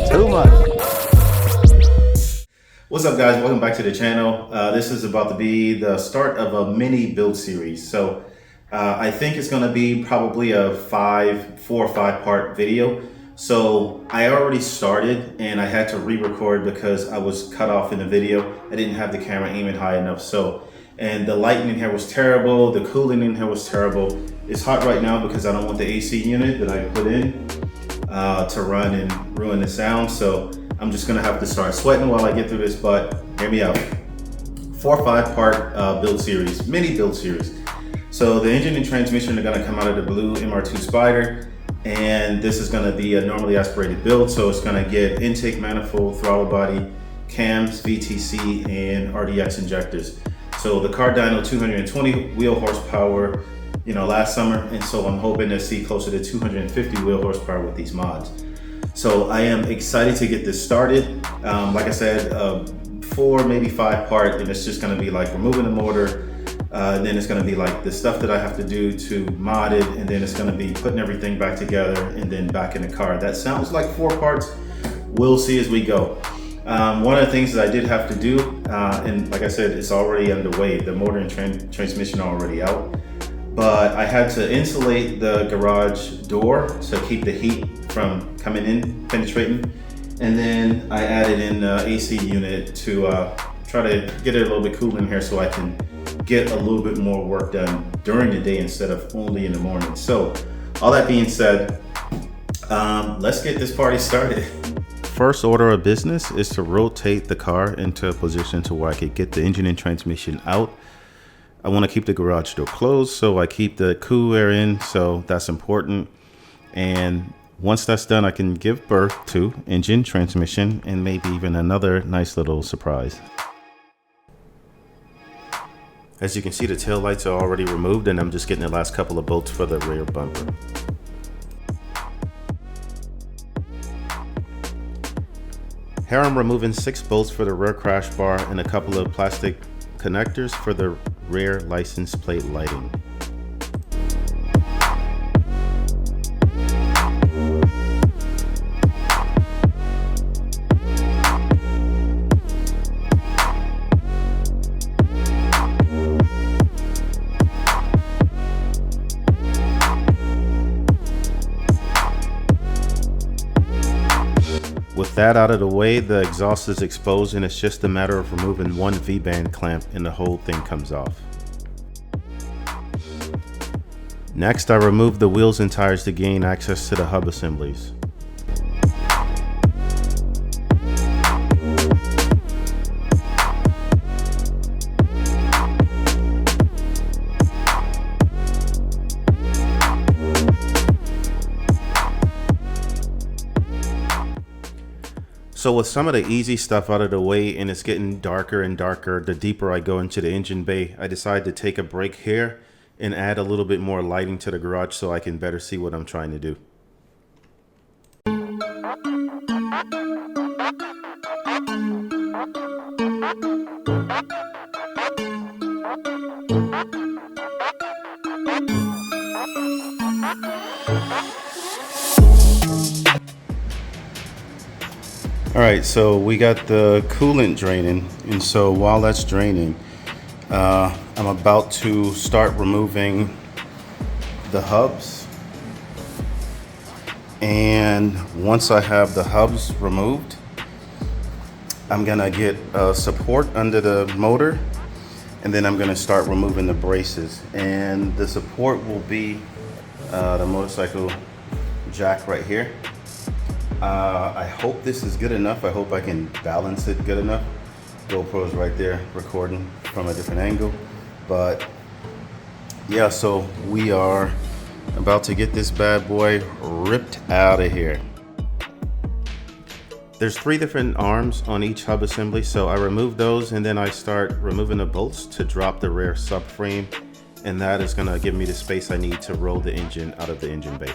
Too much. What's up, guys? Welcome back to the channel. This is about to be the start of a mini build series. So I think it's going to be probably a 4 or 5 part video. So I already started and I had to re-record because I was cut off in the video. I didn't have the camera aiming high enough. And the lighting in here was terrible. The cooling in here was terrible. It's hot right now because I don't want the AC unit that I put in to run and ruin the sound. So I'm just gonna have to start sweating while I get through this, but hear me out. 4 or 5 part build series, mini build series. So the engine and transmission are gonna come out of the blue MR2 Spyder, and this is gonna be a normally aspirated build. So it's gonna get intake manifold, throttle body, cams, VTC, and RDX injectors. So the car dyno 220 wheel horsepower, last summer, and so I'm hoping to see closer to 250 wheel horsepower with these mods. So I am excited to get this started. Like I said, 4, maybe 5 part, and it's just gonna be like removing the motor, then it's gonna be like the stuff that I have to do to mod it, and then it's gonna be putting everything back together and then back in the car. That sounds like 4 parts. We'll see as we go. One of the things that I did have to do, and like I said, it's already underway. The motor and transmission are already out. But I had to insulate the garage door to keep the heat from coming in, penetrating. And then I added in the AC unit to try to get it a little bit cool in here so I can get a little bit more work done during the day instead of only in the morning. So all that being said, let's get this party started. First order of business is to rotate the car into a position to where I could get the engine and transmission out. I want to keep the garage door closed, so I keep the cool air in, so that's important. And once that's done, I can give birth to engine, transmission, and maybe even another nice little surprise. As you can see, the tail lights are already removed, and I'm just getting the last couple of bolts for the rear bumper. Here I'm removing 6 bolts for the rear crash bar and a couple of plastic connectors for the rear license plate lighting. With that out of the way, the exhaust is exposed and it's just a matter of removing one V-band clamp and the whole thing comes off. Next, I remove the wheels and tires to gain access to the hub assemblies. So with some of the easy stuff out of the way and it's getting darker and darker the deeper I go into the engine bay, I decided to take a break here and add a little bit more lighting to the garage so I can better see what I'm trying to do. All right, so we got the coolant draining, and so while that's draining, I'm about to start removing the hubs. And once I have the hubs removed, I'm gonna get support under the motor, and then I'm gonna start removing the braces. And the support will be the motorcycle jack right here. I hope this is good enough. I hope I can balance it good enough. GoPro's right there recording from a different angle. But yeah, so we are about to get this bad boy ripped out of here. There's 3 different arms on each hub assembly, so I remove those and then I start removing the bolts to drop the rear subframe, and that is gonna give me the space I need to roll the engine out of the engine bay.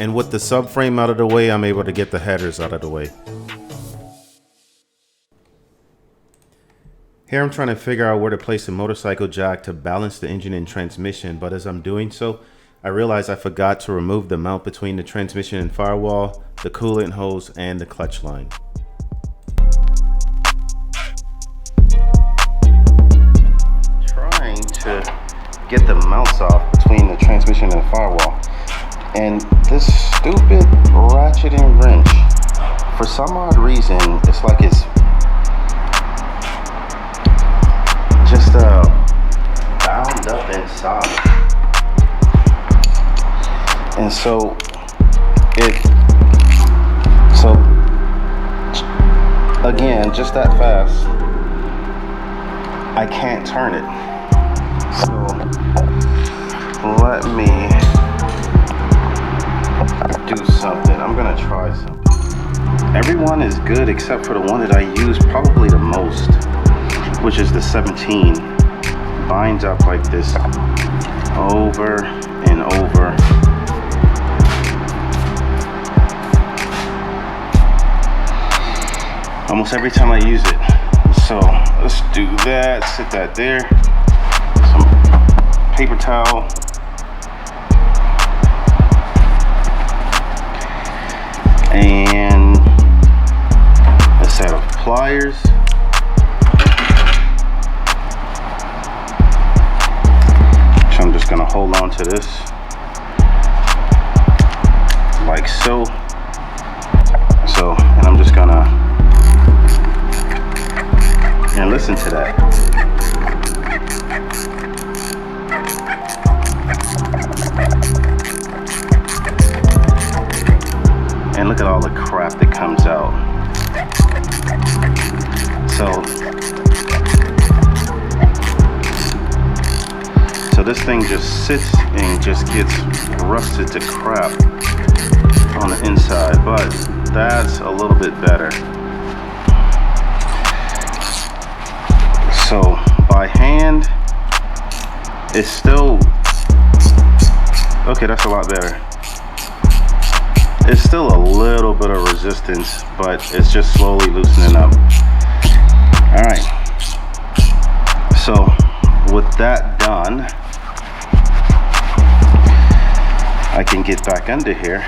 And with the subframe out of the way, I'm able to get the headers out of the way. Here I'm trying to figure out where to place the motorcycle jack to balance the engine and transmission, but as I'm doing so, I realized I forgot to remove the mount between the transmission and firewall, the coolant hose, and the clutch line. Trying to get the mounts off between the transmission and firewall, and this stupid ratcheting wrench, for some odd reason, it's like it's just bound up inside. And so again, just that fast, I can't turn it. So let me do something. I'm gonna try something. Everyone is good except for the one that I use probably the most, which is the 17. Binds up like this over and over. Almost every time I use it. So let's do that, sit that there. Some paper towel. And a set of pliers. So I'm just gonna hold on to this like so. And I'm just gonna, and listen to that. And look at all the crap that comes out. So this thing just sits and just gets rusted to crap on the inside, but that's a little bit better. So by hand, it's still, okay, that's a lot better. It's still a little bit of resistance, but it's just slowly loosening up. All right, so with that done, I can get back under here.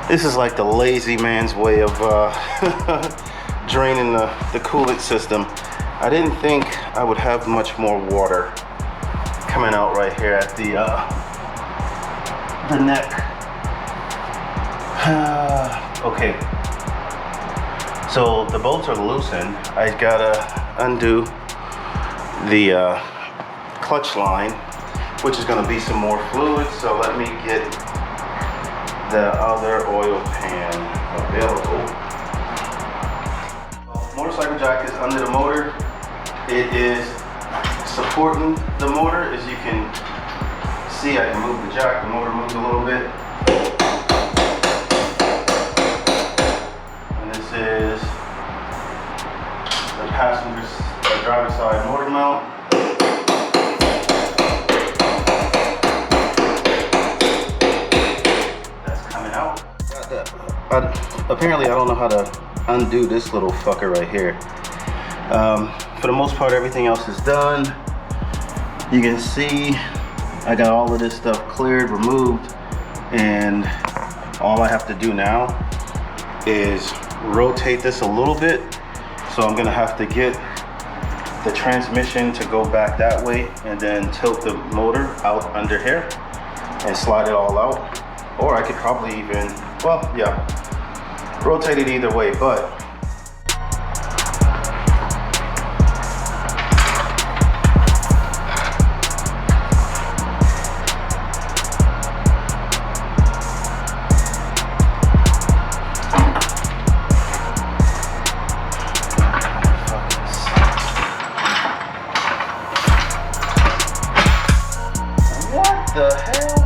This is like the lazy man's way of draining the coolant system. I didn't think I would have much more water coming out right here at the neck. Okay, so the bolts are loosened. I gotta undo the clutch line, which is gonna be some more fluid. So let me get the other oil pan available. Motorcycle jack is under the motor. It is supporting the motor. As you can see, I can move the jack. The motor moves a little bit. And this is the driver's side motor mount. Apparently I don't know how to undo this little fucker right here. For the most part, everything else is done. You can see I got all of this stuff cleared, removed, and all I have to do now is rotate this a little bit. So I'm gonna have to get the transmission to go back that way and then tilt the motor out under here and slide it all out. Or I could probably even, well, yeah, rotate it either way, but the hell?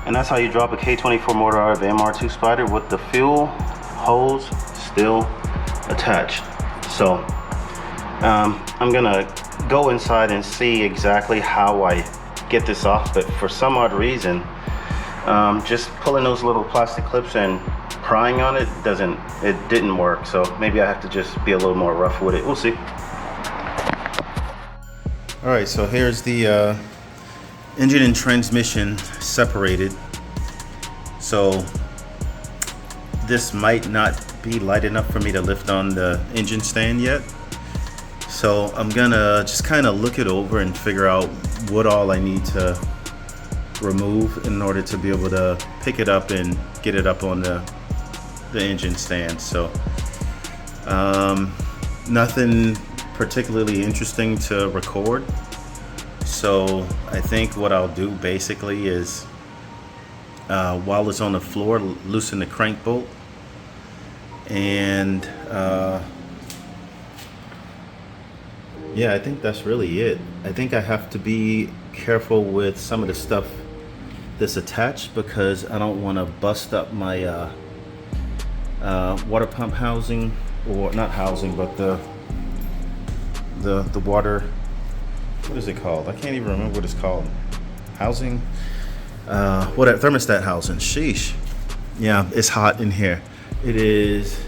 And that's how you drop a K24 motor out of the MR2 Spyder with the fuel hose still attached. So I'm gonna go inside and see exactly how I get this off, but for some odd reason, just pulling those little plastic clips and prying on it didn't work. So maybe I have to just be a little more rough with it. We'll see. All right, so here's the engine and transmission separated. So this might not be light enough for me to lift on the engine stand yet. So I'm gonna just kind of look it over and figure out what all I need to remove in order to be able to pick it up and get it up on the engine stand. So nothing particularly interesting to record. So I think what I'll do basically is while it's on the floor, loosen the crank bolt, and yeah, I think that's really it. I think I have to be careful with some of the stuff that's attached because I don't want to bust up my water pump housing, or not housing, but the water, what is it called? I can't even remember what it's called. Housing? What, thermostat housing. Sheesh. Yeah, it's hot in here. It is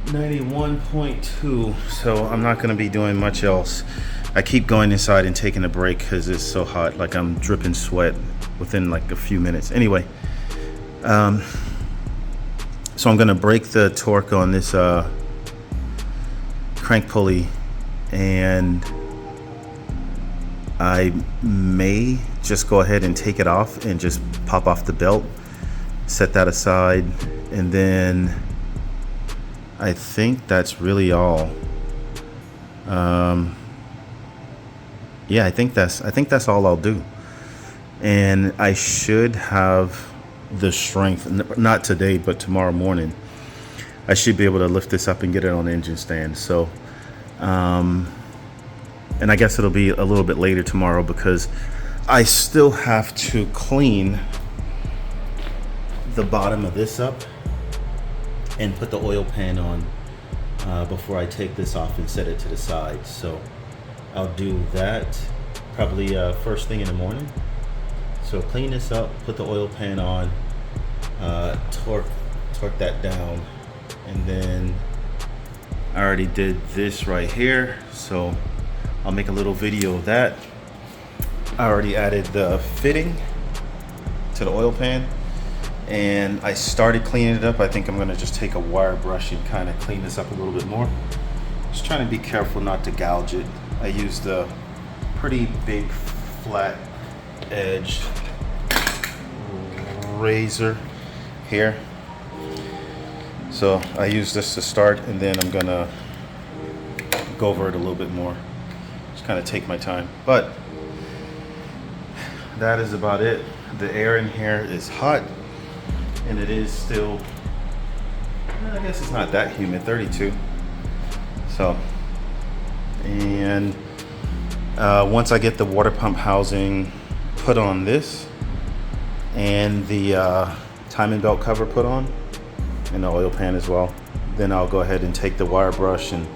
91.2, so I'm not gonna be doing much else. I keep going inside and taking a break because it's so hot, like I'm dripping sweat within like a few minutes. Anyway, so I'm gonna break the torque on this crank pulley, and I may just go ahead and take it off and just pop off the belt, set that aside, and then I think that's really all. Yeah, I think that's all I'll do, and I should have the strength, not today but tomorrow morning. I should be able to lift this up and get it on the engine stand. So and I guess it'll be a little bit later tomorrow because I still have to clean the bottom of this up and put the oil pan on before I take this off and set it to the side. So I'll do that probably first thing in the morning. So clean this up, put the oil pan on, torque that down, and then I already did this right here, so I'll make a little video of that. I already added the fitting to the oil pan, and I started cleaning it up. I think I'm gonna just take a wire brush and kind of clean this up a little bit more. Just trying to be careful not to gouge it. I used a pretty big flat edge razor here. So I use this to start, and then I'm gonna go over it a little bit more. Just kind of take my time. But that is about it. The air in here is hot. and it is still, I guess it's not that humid, 32. So, and once I get the water pump housing put on this and the timing belt cover put on and the oil pan as well, then I'll go ahead and take the wire brush and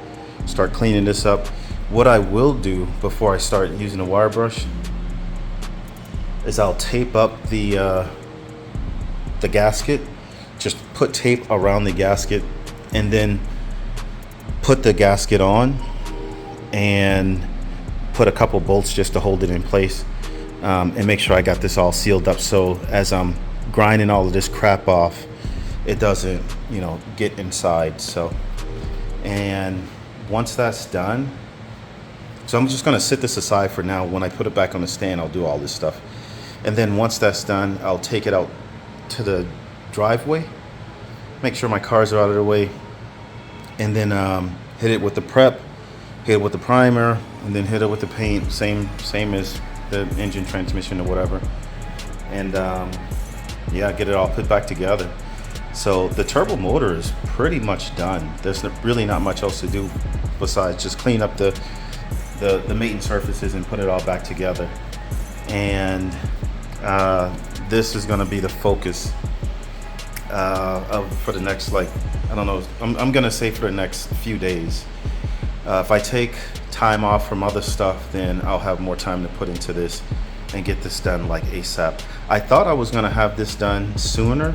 start cleaning this up. What I will do before I start using the wire brush is I'll tape up the gasket, just put tape around the gasket and then put the gasket on and put a couple bolts just to hold it in place, and make sure I got this all sealed up, so as I'm grinding all of this crap off, it doesn't, you know, get inside. So, and once that's done, so I'm just gonna sit this aside for now. When I put it back on the stand, I'll do all this stuff. And then once that's done, I'll take it out to the driveway, make sure my cars are out of the way, and then hit it with the prep, hit it with the primer, and then hit it with the paint, same as the engine, transmission, or whatever. And yeah, get it all put back together. So the turbo motor is pretty much done. There's really not much else to do besides just clean up the mating surfaces and put it all back together. And this is going to be the focus for the next, like, I don't know, I'm going to say for the next few days. If I take time off from other stuff, then I'll have more time to put into this and get this done like ASAP. I thought I was going to have this done sooner,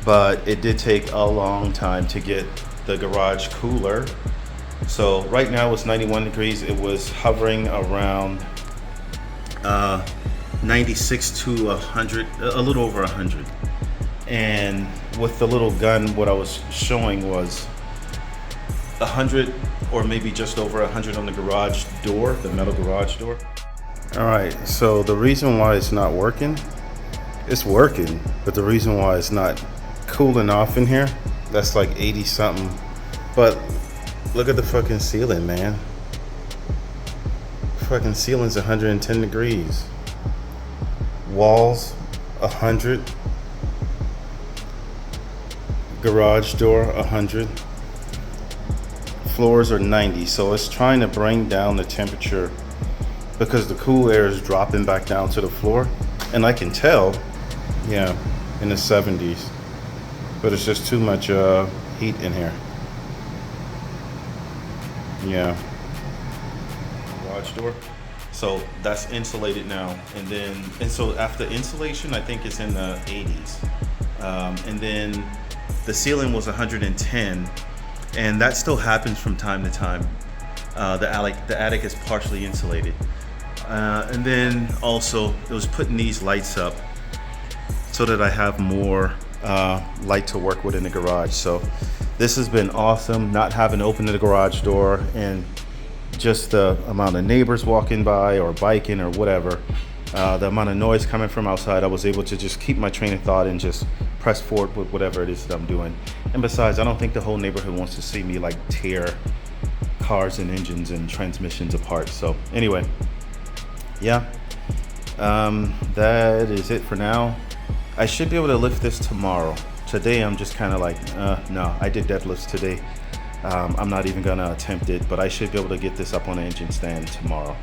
but it did take a long time to get the garage cooler. So right now it's 91 degrees. It was hovering around 96 to 100, a little over 100. And with the little gun, what I was showing was 100 or maybe just over 100 on the garage door, the metal garage door. All right, so the reason why it's not working, it's working, but the reason why it's not cooling off in here, that's like 80 something. But look at the fucking ceiling, man. Fucking ceiling's 110 degrees. Walls 100. Garage door 100. Floors are 90. So it's trying to bring down the temperature because the cool air is dropping back down to the floor. And I can tell, yeah, in the 70s. But it's just too much heat in here. Yeah. Garage door. So that's insulated now. And so after insulation, I think it's in the 80s. And then the ceiling was 110. And that still happens from time to time. The attic is partially insulated. And then also it was putting these lights up so that I have more light to work with in the garage. So this has been awesome, not having to open the garage door, and just the amount of neighbors walking by or biking or whatever, the amount of noise coming from outside, I was able to just keep my train of thought and just press forward with whatever it is that I'm doing. And besides, I don't think the whole neighborhood wants to see me like tear cars and engines and transmissions apart. So anyway, yeah, that is it for now. I should be able to lift this tomorrow. Today I'm just kind of like, no, I did deadlifts today. I'm not even gonna attempt it, but I should be able to get this up on the engine stand tomorrow.